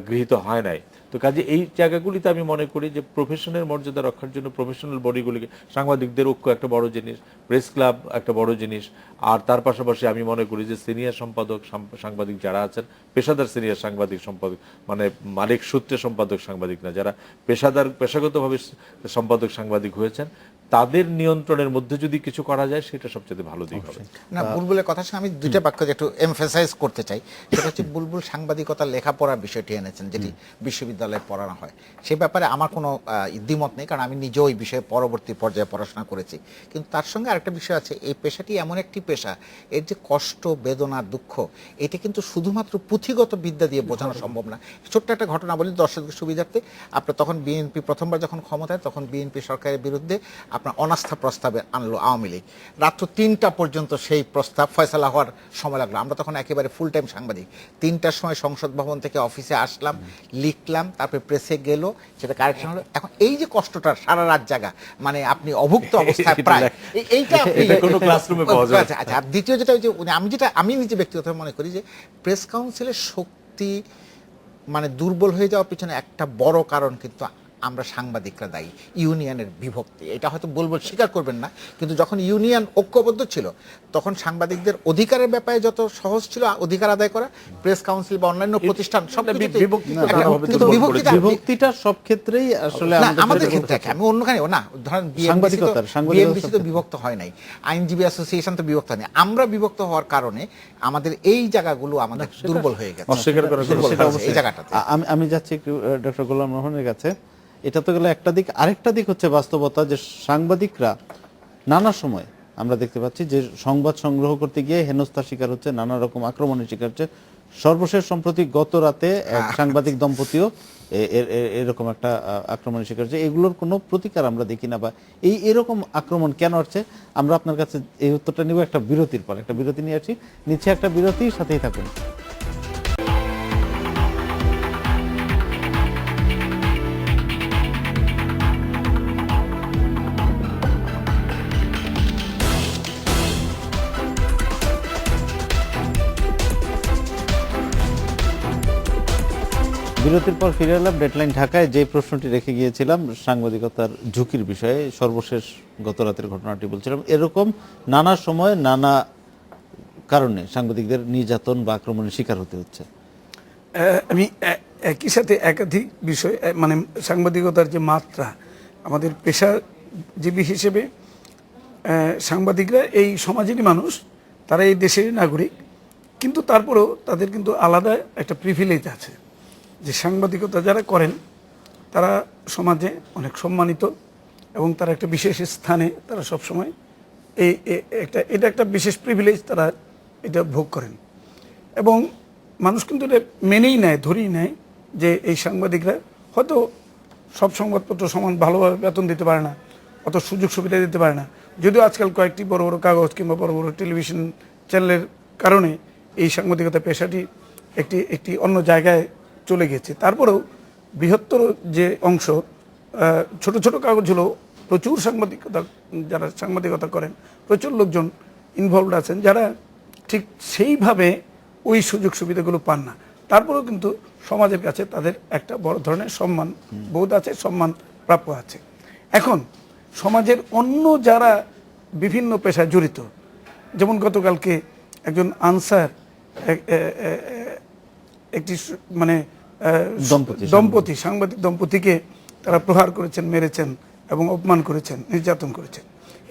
গৃহীত হয় নাই। তো কাজে এই জায়গাগুলিতে আমি মনে করি যে প্রফেশনের মর্যাদা রক্ষার জন্য প্রফেশনাল বডিগুলিকে, সাংবাদিকদের ঐক্য একটা বড় জিনিস, প্রেস ক্লাব একটা বড় জিনিস, আর তার পাশাপাশি আমি মনে করি যে সিনিয়র সম্পাদক সাংবাদিক যারা আছেন, পেশাদার সিনিয়র সাংবাদিক সম্পাদক, মানে মালিক সূত্রে সম্পাদক সাংবাদিক না, যারা পেশাগতভাবে সম্পাদক সাংবাদিক হয়েছেন, তাদের নিয়ন্ত্রণের মধ্যে যদি কিছু করা যায় সেটা সবচেয়ে ভালো দিক হবে। না, বুলবুলের কথার সঙ্গে আমি দুইটা বাক্য একটু এমফাসাইজ করতে চাই। সেটা হচ্ছে বুলবুল সাংবাদিকতার লেখাপড়ার বিষয়টি এনেছেন, যেটি বিশ্ববিদ্যালয়ে পড়ানো হয়। সে ব্যাপারে আমার কোনো দ্বিমত নেই, কারণ আমি নিজেও ওই বিষয়ে পরবর্তী পর্যায়ে পড়াশোনা করেছি। কিন্তু তার সঙ্গে আরেকটা বিষয় আছে, এই পেশাটি এমন একটি পেশা, এর যে কষ্ট, বেদনা, দুঃখ, এটা কিন্তু শুধুমাত্র পুঁথিগত বিদ্যা দিয়ে বোঝানো সম্ভব না। ছোট্ট একটা ঘটনা বলি দর্শকদের সুবিধার্থে। আপনার তখন বিএনপি প্রথমবার যখন ক্ষমতায়, তখন বিএনপি সরকারের বিরুদ্ধে আপনার অনাস্থা প্রস্তাবে আনলো আওয়ামী লীগ। রাত্র 3টা পর্যন্ত সেই প্রস্তাব ফয়সালা হওয়ার সময় লাগলো। আমরা তখন একেবারে ফুল টাইম সাংবাদিক। 3টার সময় সংসদ ভবন থেকে অফিসে আসলাম, লিখলাম, তারপরে প্রেসে গেল, সেটা কারেকশন হলো। এখন এই যে কষ্টটা সারা রাত জাগা, মানে আপনি অভুক্ত অবস্থায় প্রায়, এইটা কোনো ক্লাসরুমে পাওয়া যায় না। আচ্ছা, আর দ্বিতীয় যেটা ওই যে আমি নিজে ব্যক্তিগত মনে করি যে প্রেস কাউন্সিলের শক্তি মানে দুর্বল হয়ে যাওয়ার পিছনে একটা বড় কারণ কিন্তু আমরা সাংবাদিকরা দায়ী। ইউনিয়নের বিভক্তি, এটা হয়তো বলবো, স্বীকার করবেন না, কিন্তু যখন ইউনিয়ন ঐক্যবদ্ধ ছিল তখন সাংবাদিকদের অধিকারের ব্যাপারে যত সহজ ছিল অধিকার আদায় করা। প্রেস কাউন্সিল বা অন্যান্য প্রতিষ্ঠান সব বিভক্তিটা সব ক্ষেত্রেই আসলে আমাদের ক্ষেত্রে, আমি অন্যখানে না, ধরেন বিএনপি তো বিভক্ত হয় নাই, আইনজীবী অ্যাসোসিয়েশন তো বিভক্ত হয়নি, আমরা বিভক্ত হওয়ার কারণে আমাদের এই জায়গাগুলো আমাদের দুর্বল হয়ে গেছে। এই জায়গাটাতে আমি যাচ্ছি একটু ডক্টর গোলাম রহমানের কাছে। এটা তো গেলে একটা দিক, আরেকটা দিক হচ্ছে বাস্তবতা, যে সাংবাদিকরা নানা সময় আমরা দেখতে পাচ্ছি যে সংবাদ সংগ্রহ করতে গিয়ে হেনস্থার শিকার হচ্ছে, নানা রকম আক্রমণের শিকার হচ্ছে। সর্বশেষ সম্প্রতি গত রাতে এক সাংবাদিক দম্পতিও এরকম একটা আক্রমণের শিকার হচ্ছে। এগুলোর কোনো প্রতিকার আমরা দেখি না, বা এরকম আক্রমণ কেন হচ্ছে? আমরা আপনার কাছে এই উত্তরটা নিব একটা বিরতির পর। একটা বিরতি নিয়ে আসি, নিচ্ছে একটা বিরতি, সাথেই থাকুন। বিরতির পর ফিরে এলাম ডেডলাইন ঢাকায়। যে প্রশ্নটি রেখে গিয়েছিলাম সাংবাদিকতার ঝুঁকির বিষয়ে, সর্বশেষ গত রাতের ঘটনাটি বলছিলাম। এরকম নানা সময় নানা কারণে সাংবাদিকদের নির্যাতন বা আক্রমণের শিকার হতে হচ্ছে। আমি একই সাথে একাধিক বিষয়, মানে সাংবাদিকতার যে মাত্রা, আমাদের পেশাজীবী হিসেবে সাংবাদিকরা এই সমাজেরই মানুষ, তারা এই দেশেরই নাগরিক, কিন্তু তারপরেও তাদের কিন্তু আলাদা একটা প্রিভিলেজ আছে, যে সাংবাদিকতা যারা করেন তারা সমাজে অনেক সম্মানিত এবং তারা একটা বিশেষ স্থানে তারা সবসময় এটা একটা বিশেষ প্রিভিলেজ, তারা এটা ভোগ করেন। এবং মানুষ কিন্তু এটা মেনেই নেয়, ধরেই নেয় যে এই সাংবাদিকরা হয়তো সব সংবাদপত্র সমান ভালোভাবে বেতন দিতে পারে না, অত সুযোগ সুবিধা দিতে পারে না, যদিও আজকাল কয়েকটি বড় বড় কাগজ কিংবা বড় বড় টেলিভিশন চ্যানেলের কারণে এই সাংবাদিকতা পেশাটি একটি অন্য জায়গায় চলে গেছে। তারপরেও বৃহত্তর যে অংশ, ছোট ছোট কাগজগুলো প্রচুর যারা সাংবাদিকতা করেন, প্রচুর লোকজন ইনভলভড আছেন যারা ঠিক সেইভাবে ওই সুযোগ সুবিধাগুলো পান না। তারপরেও কিন্তু সমাজের কাছে তাদের একটা বড় ধরনের সম্মান বোধ আছে, সম্মান প্রাপ্য আছে। এখন সমাজের অন্য যারা বিভিন্ন পেশায় জড়িত, যেমন গতকালকে একজন আনসার একটি মানে দম্পতি, সাংবাদিক দম্পতিকে তারা প্রহার করেছেন, মেরেছেন এবং অপমান করেছেন, নির্যাতন করেছেন।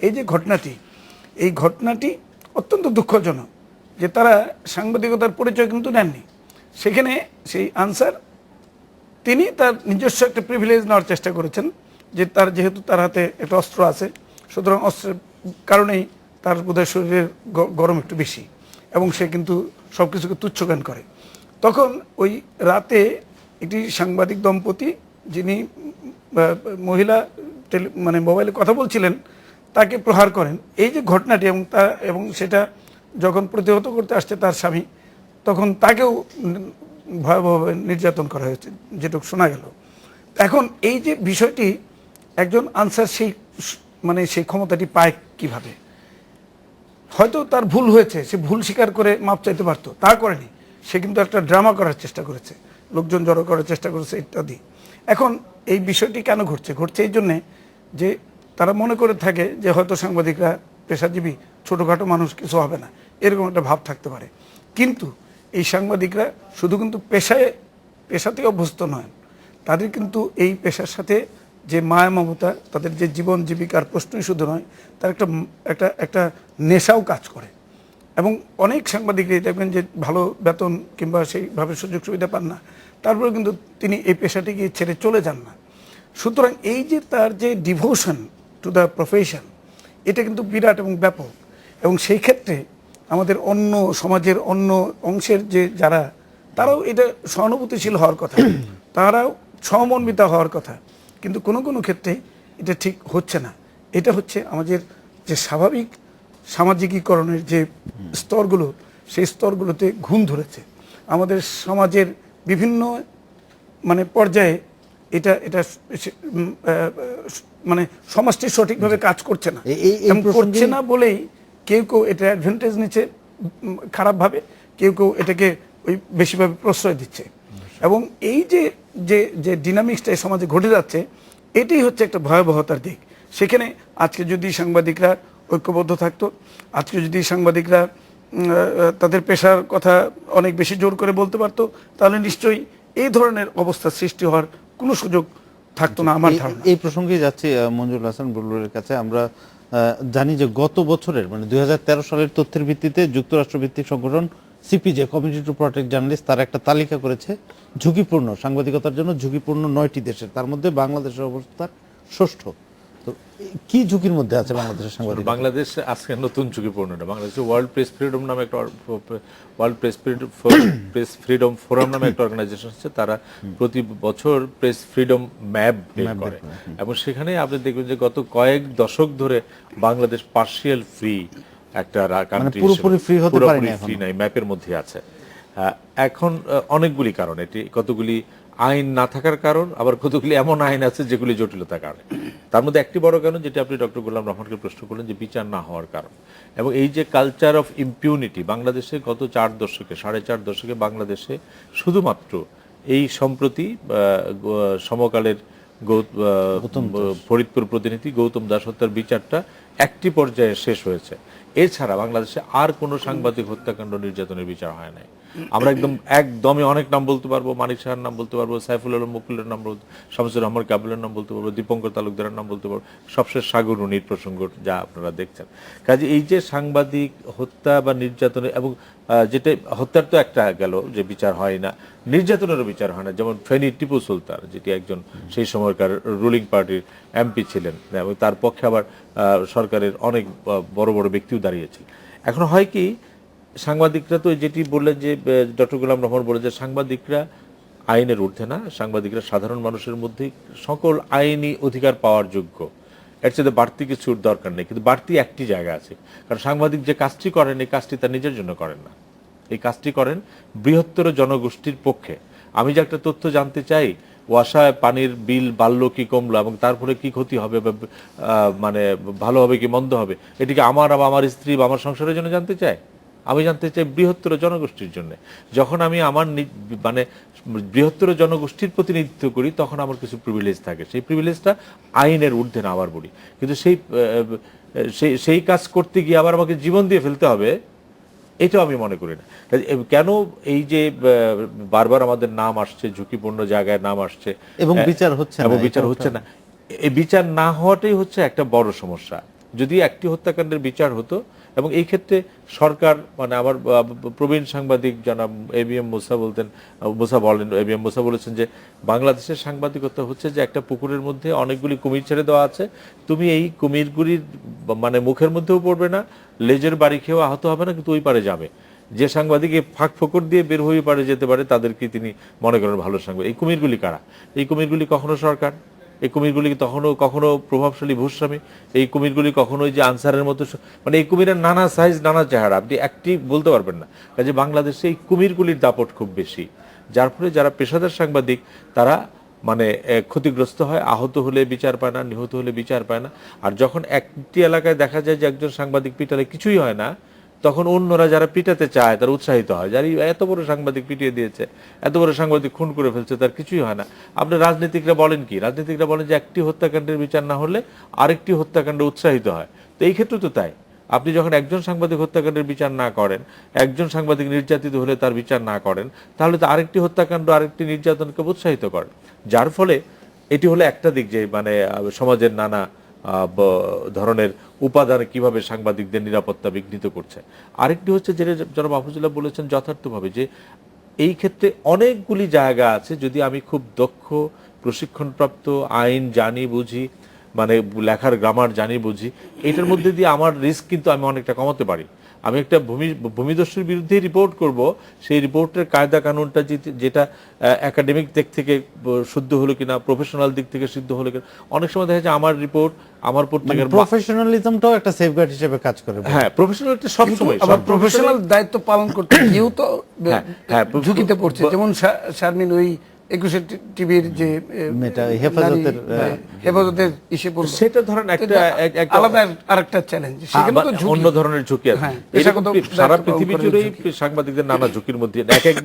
এই যে ঘটনাটি, এই ঘটনাটি অত্যন্ত দুঃখজনক যে তারা সাংবাদিকতার পরিচয় কিন্তু নেননি। সেখানে সেই আনসার তিনি তার নিজস্ব একটা প্রিভিলেজ নেওয়ার চেষ্টা করেছেন, যে যেহেতু তার হাতে একটা অস্ত্র আছে, সুতরাং অস্ত্রের কারণেই তার বোধহয় শরীরের গরম একটু বেশি এবং সে কিন্তু সব কিছুকে তুচ্ছজ্ঞান করে। তখন ওই রাতে একটি সাংবাদিক দম্পতি, যিনি মহিলা মানে মোবাইলে কথা বলছিলেন, তাকে প্রহার করেন। এই যে ঘটনাটি এবং সেটা যখন প্রতিহত করতে আসছে তার স্বামী, তখন তাকেও ভয়াবহভাবে নির্যাতন করা হয়েছে, যেটুকু শোনা গেল। এখন এই যে বিষয়টি, একজন আনসার সেই ক্ষমতাটি পায় কিভাবে? হয়তো তার ভুল হয়েছে, সে ভুল স্বীকার করে মাপ চাইতে পারতো, তা করেনি। সে কিন্তু একটা ড্রামা করার চেষ্টা করেছে, লোকজন জড়ো করার চেষ্টা করেছে ইত্যাদি। এখন এই বিষয়টি কেন ঘটছে? এই জন্যে যে তারা মনে করে থাকে যে হয়তো সাংবাদিকরা পেশাজীবী, ছোটোখাটো মানুষ, কিছু হবে না, এরকম একটা ভাব থাকতে পারে। কিন্তু এই সাংবাদিকরা শুধু কিন্তু পেশাতেই অভ্যস্ত নয়, তাদের কিন্তু এই পেশার সাথে যে মায়া মমতা, তাদের যে জীবন জীবিকার প্রশ্নই শুধু নয়, তার একটা একটা একটা নেশাও কাজ করে। এবং অনেক সাংবাদিকই দেখবেন যে ভালো বেতন কিংবা সেইভাবে সুযোগ সুবিধা পান না, তারপরে কিন্তু তিনি এই পেশাটিকে ছেড়ে চলে যান না। সুতরাং এই যে তার যে ডিভোশন টু দ্য প্রফেশন, এটা কিন্তু বিরাট এবং ব্যাপক। এবং সেই ক্ষেত্রে আমাদের অন্য সমাজের অন্য অংশের যে যারা, তারাও এটা সহানুভূতিশীল হওয়ার কথা, তারাও সমন্বিত হওয়ার কথা। কিন্তু কোনো কোনো ক্ষেত্রে এটা ঠিক হচ্ছে না। এটা হচ্ছে আমাদের যে স্বাভাবিক সামাজিকীকরণের যে স্তরগুলো, সেই স্তরগুলোতে ঘুণ ধরেছে। আমাদের সমাজের বিভিন্ন মানে পর্যায়ে এটা এটা মানে সমাজটি সঠিকভাবে কাজ করছে না। এবং করছে না বলেই কেউ কেউ এটা অ্যাডভান্টেজ নিচ্ছে খারাপভাবে, কেউ কেউ এটাকে ওই বেশিভাবে প্রশ্রয় দিচ্ছে। এবং এই যে যে যে ডিনামিক্সটা এই সমাজে ঘটে যাচ্ছে, এটাই হচ্ছে একটা ভয়াবহতার দিক। সেখানে আজকে যদি সাংবাদিকরা ঐক্যবদ্ধ থাকতো, আজকে যদি সাংবাদিকরা তাদের পেশার কথা অনেক বেশি জোর করে বলতে পারতো, তাহলে নিশ্চয়ই এই ধরনের অবস্থা সৃষ্টি হওয়ার কোনো সুযোগ থাকতো না আমার ধারণা। এই প্রসঙ্গে যাচ্ছি মঞ্জুরুল হাসান বুলবুলের কাছে। আমরা জানি যে গত বছরের মানে 2013 সালের তথ্যের ভিত্তিতে যুক্তরাষ্ট্র ভিত্তিক সংগঠন CPJ, committee to protect journalist, তারা একটা তালিকা করেছে ঝুঁকিপূর্ণ সাংবাদিকতার জন্য ঝুঁকিপূর্ণ 9টি দেশের, তার মধ্যে বাংলাদেশের অবস্থা ষষ্ঠ। তো কি ঝুঁকির মধ্যে আছে বাংলাদেশের সাংবাদিক? বাংলাদেশ আজকে নতুন ঝুঁকিপূর্ণ না। বাংলাদেশে ওয়ার্ল্ড প্রেস ফ্রিডম নামে একটা ওয়ার্ল্ড প্রেস ফ্রিডম ফোরাম নামে একটা অর্গানাইজেশন আছে, তারা প্রতি বছর প্রেস ফ্রিডম ম্যাপ বের করে। এবং সেখানে আপনি দেখবেন যে গত কয়েক দশক ধরে বাংলাদেশ পার্শিয়াল ফ্রি একটা কান্ট্রি, পুরোপুরি ফ্রি হতে পারেনি, ফ্রি নাই, ম্যাপের মধ্যে আছে। এখন অনেকগুলি কারণ, এটি কতগুলি আইন না থাকার কারণ, আবার কতগুলি এমন আইন আছে যেগুলি জটিলতার কারণে। তার মধ্যে একটি বড় কারণ, যেটা আপনি ডক্টর গোলাম রহমানকে প্রশ্ন করলেন, যে বিচার না হওয়ার কারণ। এবং এই যে কালচার অফ ইম্পিউনিটি বাংলাদেশে গত 4 দশকে, 4.5 দশকে বাংলাদেশে শুধুমাত্র এই সম্প্রতি সমকালের ফরিদপুর প্রতিনিধি গৌতম দাস হত্যার বিচারটা একটি পর্যায়ে শেষ হয়েছে। এছাড়া বাংলাদেশে আর কোনো সাংবাদিক হত্যাকাণ্ড নির্যাতনের বিচার হয় নাই। আমরা একদমই অনেক নাম বলতে পারবো, মানিক শাহের নাম বলতে পারবো, সাইফুল আলম মুকুলের নাম বলতে, শামসুর রহমান কাবুলের নাম বলতে পারবো, দীপঙ্কর তালুকদারের নাম বলতে পারবো, সবশেষ সাগর রুনির প্রসঙ্গ যা আপনারা দেখছেন। কাজে এই যে সাংবাদিক হত্যা বা নির্যাতনের, এবং যেটা হত্যার তো একটা গেল যে বিচার হয় না, নির্যাতনেরও বিচার হয় না। যেমন ফেনী টিপু সুলতান, যেটি একজন সেই সময়কার রুলিং পার্টির এমপি ছিলেন, এবং তার পক্ষে আবার সরকারের অনেক বড় বড় ব্যক্তিও দাঁড়িয়েছিল। এখন হয় কি, সাংবাদিকরা তো যেটি বললেন যে ডক্টর গোলাম রহমান বলে যে সাংবাদিকরা আইনের ঊর্ধ্বে না, সাংবাদিকরা সাধারণ মানুষের মধ্যে সকল আইনি অধিকার পাওয়ার যোগ্য, এর সাথে বাড়তি কিছুর দরকার নেই। কিন্তু বাড়তি একটি জায়গা আছে, কারণ সাংবাদিক যে কাজটি করেন, এই কাজটি তার নিজের জন্য করেন না, এই কাজটি করেন বৃহত্তর জনগোষ্ঠীর পক্ষে। আমি যে একটা তথ্য জানতে চাই, ওয়াসায় পানির বিল বাড়লো কি কমলো, এবং তারপরে কি ক্ষতি হবে, মানে ভালো হবে কি মন্দ হবে, এটিকে আমার স্ত্রী বা আমার সংসারের জন্য জানতে চাই? আমি জানতে চাই বৃহত্তর জনগোষ্ঠীর জন্য। যখন আমি আমার মানে বৃহত্তর জনগোষ্ঠীর প্রতিনিধিত্ব করি, তখন আমার কিছু প্রিভিলেজ থাকে, সেই প্রিভিলেজটা আইনের ঊর্ধ্বে না আবার বলি। কিন্তু সেই কাজ করতে গিয়ে আবার আমাকে জীবন দিয়ে ফেলতে হবে, এটাও আমি মনে করি না। কেন এই যে বারবার আমাদের নাম আসছে, ঝুঁকিপূর্ণ জায়গায় নাম আসছে এবং বিচার হচ্ছে না, এই বিচার না হওয়াটাই হচ্ছে একটা বড় সমস্যা। যদি একটি হত্যাকাণ্ডের বিচার হতো, এবং এই ক্ষেত্রে সরকার, মানে আমার প্রবীণ সাংবাদিক জনাব এবিএম মুসা বলেছেন যে বাংলাদেশের সাংবাদিকতা হচ্ছে যে একটা পুকুরের মধ্যে অনেকগুলি কুমির ছেড়ে দেওয়া আছে, তুমি এই কুমিরগুলির মানে মুখের মধ্যেও পড়বে না, লেজের বাড়ি খেয়েও আহত হবে না, কিন্তু ওই পারে যাবে। যে সাংবাদিক ফাঁক ফোকর দিয়ে বের হয়ে পারে যেতে পারে, তাদেরকে তিনি মনে করেন ভালো সাংবাদিক। এই কুমিরগুলি কারা? এই কুমিরগুলি কখনো সরকার, এই কুমিরগুলি কখনো প্রভাবশালী ভূস্বামী, এই কুমিরগুলি কখনো যে আনসারের মতো, মানে এই কুমিরের নানা সাইজ, নানা চেহারা, আপনি একটি বলতে পারবেন না। কাজে বাংলাদেশে এই কুমিরগুলির দাপট খুব বেশি, যার ফলে যারা পেশাদার সাংবাদিক তারা মানে ক্ষতিগ্রস্ত হয়, আহত হলে বিচার পায় না, নিহত হলে বিচার পায় না। আর যখন একটি এলাকায় দেখা যায় যে একজন সাংবাদিক পিটালে কিছুই হয় না, তখন অন্যরা যারা পিটাতে চায় তারা উৎসাহিত হয়, যারা এত বড় সাংবাদিক পিটিয়ে দিয়েছে, এত বড় সাংবাদিক খুন করে ফেলছে, তার কিছুই হয় না। আপনি রাজনীতিকরা বলেন কি? রাজনীতিকরা বলেন যে একটি হত্যাকাণ্ডের বিচার না হলে আরেকটি হত্যাকাণ্ড উৎসাহিত হয়। তো এই ক্ষেত্রে তো তাই, আপনি যখন একজন সাংবাদিক হত্যাকাণ্ডের বিচার না করেন, একজন সাংবাদিক নির্যাতিত হলে তার বিচার না করেন, তাহলে তো আরেকটি হত্যাকাণ্ড, আরেকটি নির্যাতনকে উৎসাহিত করেন। যার ফলে এটি হলো একটা দিক যে মানে সমাজের নানা ধরনের উপাদান কিভাবে সাংবাদিকদের নিরাপত্তা বিঘ্নিত করছে। আরেকটি হচ্ছে যেটা জনাব মাহফুজুল্লাহ বলেছেন যথার্থভাবে, যে এই ক্ষেত্রে অনেকগুলি জায়গা আছে যদি আমি খুব দক্ষ প্রশিক্ষণপ্রাপ্ত আইন জানি বুঝি, মানে লেখার গ্রামার জানি বুঝি, এটার মধ্যে দিয়ে আমার রিস্ক কিন্তু আমি অনেকটা কমাতে পারি। আমি একটা ভূমিদস্যুর বিরুদ্ধে রিপোর্ট করব, সেই রিপোর্টের কায়দা কানুনটা যেটা একাডেমিক দিক থেকে শুদ্ধ হলো কিনা, প্রফেশনাল দিক থেকে শুদ্ধ হলো কিনা, অনেক সময় দেখা যায় আমার রিপোর্ট আমার পত্রিকার প্রফেশনালিজমটাও একটা সেফগার্ড হিসেবে কাজ করে। হ্যাঁ, প্রফেশনালিটি সবসময় আবার প্রফেশনাল দায়িত্ব পালন করতে গিয়েও তো হ্যাঁ, ঝুঁকিতে পড়ছে। যেমন শারমিন ওই 21 টিভির যে হেফাজতের ইসে পড়লো, সেটা ধরেন একটা আলাদা আরেকটা চ্যালেঞ্জ, সেখানে তো ঝুঁকি, অন্য ধরনের ঝুঁকি আছে। হ্যাঁ, এরকম পেশাগত সারা দায়িত্ব পৃথিবী পালন জুড়েই করার ঝুঁকি। সাংবাদিকদের নানা ঝুঁকির মধ্যে এক এক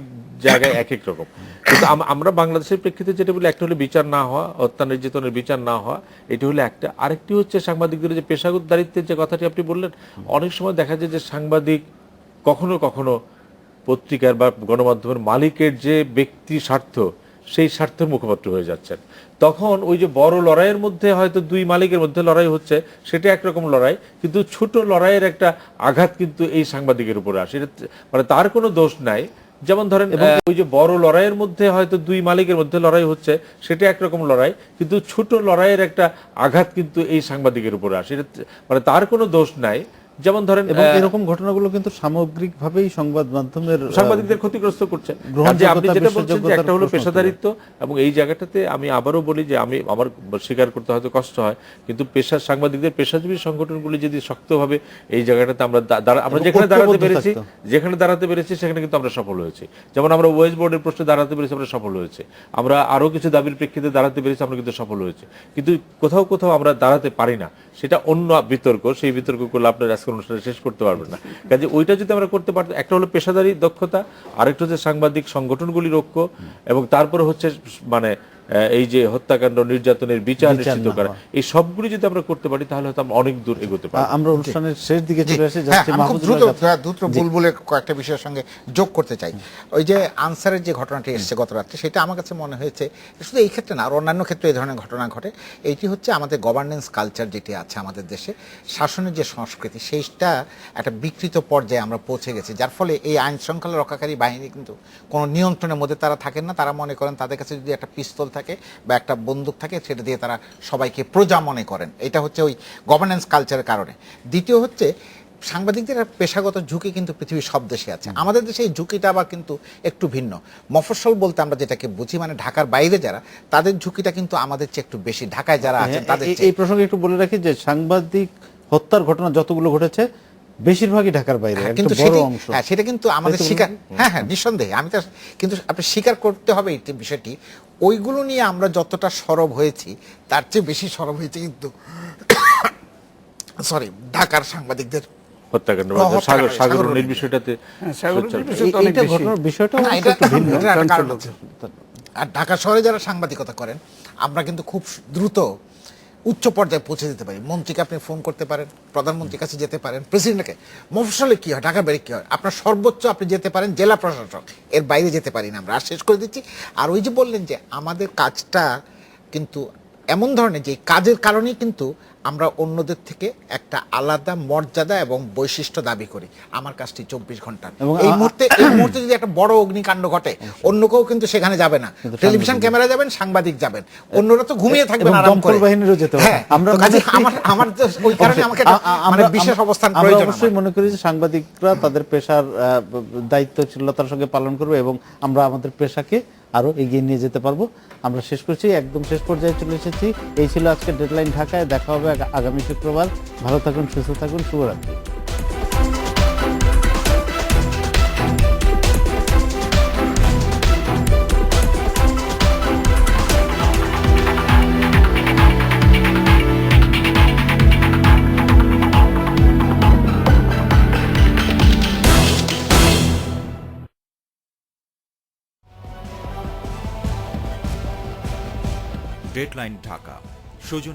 জায়গায় এক এক রকম। কিন্তু আমরা বাংলাদেশের প্রেক্ষিতে যেটা বলি, একটা হলো বিচার না হওয়া, হত্যা নির্যাতনের বিচার না হওয়া, এটি হলো একটা। আরেকটি হচ্ছে সাংবাদিকদের যে পেশাগত দায়িত্বের যে কথাটি আপনি বললেন, অনেক সময় দেখা যায় যে সাংবাদিক কখনো কখনো পত্রিকার বা গণমাধ্যমের মালিকের যে ব্যক্তি স্বার্থ, সেই স্বার্থের মুখপাত্র হয়ে যাচ্ছেন। তখন ওই যে বড় লড়াইয়ের মধ্যে হয়তো দুই মালিকের মধ্যে লড়াই হচ্ছে, সেটা একরকম লড়াই, কিন্তু ছোট লড়াইয়ের একটা আঘাত কিন্তু এই সাংবাদিকের উপরে আসে। মানে তার কোনো দোষ নাই। যেমন ধরেন ওই যে বড় লড়াইয়ের মধ্যে হয়তো দুই মালিকের মধ্যে লড়াই হচ্ছে, সেটা একরকম লড়াই, কিন্তু ছোট লড়াইয়ের একটা আঘাত কিন্তু এই সাংবাদিকের উপরে আসে। মানে তার কোনো দোষ নাই। যেমন ধরেন এরকম ঘটনাগুলো কিন্তু সামগ্রিকভাবেই সংবাদ মাধ্যমের সাংবাদিকদের ক্ষতিগ্রস্ত করছে। যে আপনি যেটা বলছেন যে একটা হলো পেশাদারিত্ব, এবং এই জায়গাটাতে আমি আবারও বলি যে আমার স্বীকার করতে হয়তো কষ্ট হয়, কিন্তু সাংবাদিকদের পেশাজীবী সংগঠনগুলি যদি শক্তভাবে এই জায়গাটাতে আমরা যেখানে দাঁড়াতে পেরেছি সেখানে কিন্তু আমরা সফল হয়েছি। যেমন আমরা ওয়েস্ট বোর্ডের প্রশ্নে দাঁড়াতে পেরেছি, আমরা সফল হয়েছি। আমরা আরো কিছু দাবির প্রেক্ষিতে দাঁড়াতে পেরেছি, আমরা কিন্তু সফল হয়েছি। কিন্তু কোথাও কোথাও আমরা দাঁড়াতে পারি না, সেটা অন্য বিতর্ক। সেই বিতর্ক করলে আপনার অনুষ্ঠানে শেষ করতে পারবেন না। কাজে ওইটা যদি আমরা করতে পারতাম, একটা হলো পেশাদারি দক্ষতা, আরেকটা হচ্ছে সাংবাদিক সংগঠনগুলির ঐক্য, এবং তারপরে হচ্ছে মানে এই যে হত্যাকাণ্ড নির্যাতনের বিচার নিশ্চিত করা, এই সবগুলি যদি আমরা করতে পারি তাহলে হয়তো আমরা অনেক দূর এগোতে পারি। আমরা অনুষ্ঠানের শেষ দিকে চলে আসি। দ্রুত বুলবুলের কয়েকটা বিষয়ের সঙ্গে যোগ করতে চাই। ওই যে আনসারের যে ঘটনাটি এসেছে গত রাত্রে, সেটা আমার কাছে মনে হয়েছে শুধু এই ক্ষেত্রে না, আর অন্যান্য ক্ষেত্রে এই ধরনের ঘটনা ঘটে। এইটি হচ্ছে আমাদের গভর্নেন্স কালচার যেটি আছে আমাদের দেশে, শাসনের যে সংস্কৃতি, সেইটা একটা বিকৃত পর্যায়ে আমরা পৌঁছে গেছি, যার ফলে এই আইন শৃঙ্খলা রক্ষাকারী বাহিনী কিন্তু কোনো নিয়ন্ত্রণের মধ্যে তারা থাকেন না। তারা মনে করেন তাদের কাছে যদি একটা পিস্তল থাকে বা একটা বন্দুক থাকে, সেটা দিয়ে তারা সবাইকে প্রজা মনে করেন। এটা হচ্ছে ওই গভর্নেন্স কালচারের কারণে। দ্বিতীয় হচ্ছে সাংবাদিকদের পেশাগত ঝুঁকি কিন্তু পৃথিবীর সব দেশে আছে, আমাদের দেশে এই ঝুঁকিটা আবার কিন্তু একটু ভিন্ন। মফস্বল বলতে আমরা যেটাকে বুঝি, মানে ঢাকার বাইরে যারা, তাদের ঝুঁকিটা কিন্তু আমাদের চেয়ে একটু বেশি। ঢাকায় যারা আছেন তাদের এই প্রসঙ্গে একটু বলে রাখি যে সাংবাদিক হত্যার ঘটনা যতগুলো ঘটেছে বেশিরভাগই ঢাকার বাইরে, কিন্তু বড় অংশ। সেটা কিন্তু আমাদের স্বীকার, হ্যাঁ নিঃসন্দেহে, আমি তো, কিন্তু আপনি স্বীকার করতে হবে এই বিষয়টি। ওইগুলো নিয়ে আমরা যতটা সরব হয়েছি, তার চেয়ে বেশি সরব হয়েছে কিন্তু ঢাকার সাংবাদিকদের হত্যাকাণ্ড, সাগর বিষয়টাতে। আর ঢাকা শহরে যারা সাংবাদিকতা করেন, আমরা কিন্তু খুব দ্রুত উচ্চ পর্যায়ে পৌঁছে যেতে পারি। মন্ত্রীকে আপনি ফোন করতে পারেন, প্রধানমন্ত্রীর কাছে যেতে পারেন, প্রেসিডেন্টকে। মফস্বলে কি হয়, ঢাকার বাইরে কি হয়, আপনার সর্বোচ্চ আপনি যেতে পারেন জেলা প্রশাসক, এর বাইরে যেতে পারি না আমরা। আর শেষ করে দিচ্ছি, আর ওই যে বললেন যে আমাদের কাজটা কিন্তু এমন ধরনের যে কাজের কারণেই কিন্তু আমরা অন্যদের থেকে একটা আলাদা মর্যাদা এবং বৈশিষ্ট্য দাবি করি। আমার কাজটি 24 ঘন্টা। এই মুহূর্তে যদি একটা বড় অগ্নিকাণ্ড ঘটে, অন্য কেউ কিন্তু সেখানে যাবে না, টেলিভিশন ক্যামেরা যাবেন, সাংবাদিক যাবেন, অন্যরা তো ঘুমিয়ে থাকবেন, আরাম করে। বাহিনীরও যেতে হবে। আমরা আমার ওই কারণে আমাকে মানে বিশেষ অবস্থান প্রয়োজন। আমরা অবশ্যই মনে করি যে সাংবাদিকরা তাদের পেশার দায়িত্বশীলতার সঙ্গে পালন করবে, এবং আমরা আমাদের পেশাকে আরো এগিয়ে নিয়ে যেতে পারবো। আমরা শেষ করছি, একদম শেষ পর্যায়ে চলে এসেছি। এই ছিল আজকে ডেডলাইন ঢাকায়। দেখা হবে আগামী শুক্রবার। ভালো থাকুন, সুস্থ থাকুন, শুভরাত্রি। ডেডলাইন ঢাকা সৌজন্যে